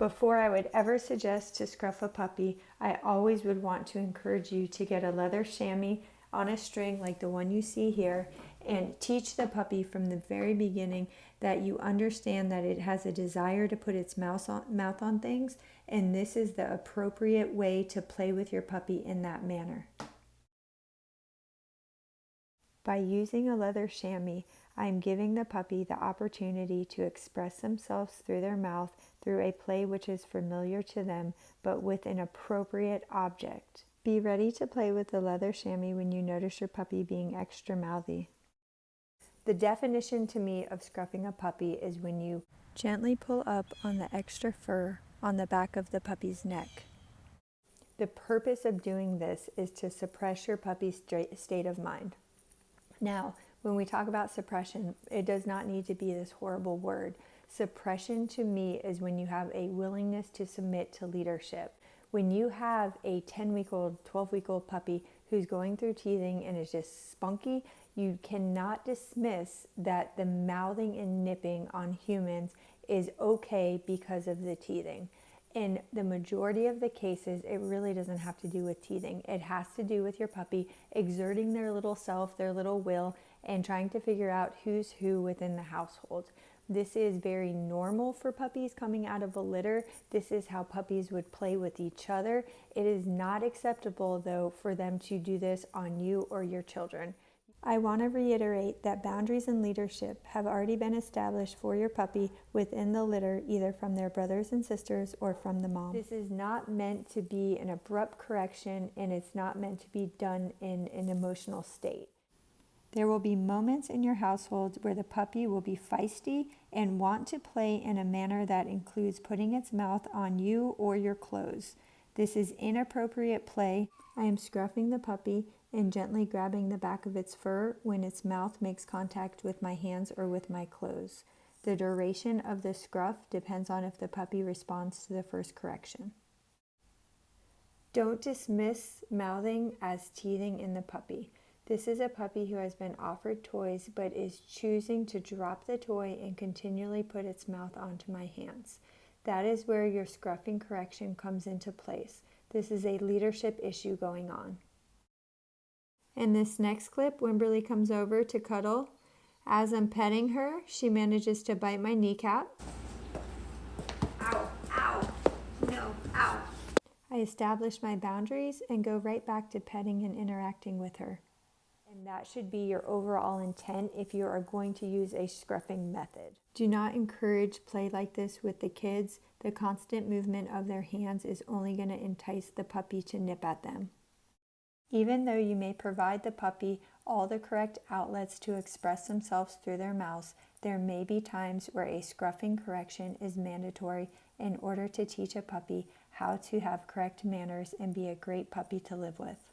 Before I would ever suggest to scruff a puppy, I always would want to encourage you to get a leather chamois on a string like the one you see here and teach the puppy from the very beginning that you understand that it has a desire to put its mouth on things, and this is the appropriate way to play with your puppy in that manner. By using a leather chamois, I am giving the puppy the opportunity to express themselves through their mouth through a play which is familiar to them, but with an appropriate object. Be ready to play with the leather chamois when you notice your puppy being extra mouthy. The definition to me of scruffing a puppy is when you gently pull up on the extra fur on the back of the puppy's neck. The purpose of doing this is to suppress your puppy's state of mind. Now, when we talk about suppression, it does not need to be this horrible word. Suppression to me is when you have a willingness to submit to leadership. When you have a 10-week-old, 12-week-old puppy who's going through teething and is just spunky, you cannot dismiss that the mouthing and nipping on humans is okay because of the teething. In the majority of the cases, it really doesn't have to do with teething. It has to do with your puppy exerting their little self, their little will, and trying to figure out who's who within the household. This is very normal for puppies coming out of a litter. This is how puppies would play with each other. It is not acceptable, though, for them to do this on you or your children. I want to reiterate that boundaries and leadership have already been established for your puppy within the litter, either from their brothers and sisters or from the mom. This is not meant to be an abrupt correction, and it's not meant to be done in an emotional state. There will be moments in your household where the puppy will be feisty and want to play in a manner that includes putting its mouth on you or your clothes. This is inappropriate play. I am scruffing the puppy and gently grabbing the back of its fur when its mouth makes contact with my hands or with my clothes. The duration of the scruff depends on if the puppy responds to the first correction. Don't dismiss mouthing as teething in the puppy. This is a puppy who has been offered toys but is choosing to drop the toy and continually put its mouth onto my hands. That is where your scruffing correction comes into place. This is a leadership issue going on. In this next clip, Wimberly comes over to cuddle. As I'm petting her, she manages to bite my kneecap. Ow, ow, no, ow. I establish my boundaries and go right back to petting and interacting with her. And that should be your overall intent if you are going to use a scruffing method. Do not encourage play like this with the kids. The constant movement of their hands is only going to entice the puppy to nip at them. Even though you may provide the puppy all the correct outlets to express themselves through their mouths, there may be times where a scruffing correction is mandatory in order to teach a puppy how to have correct manners and be a great puppy to live with.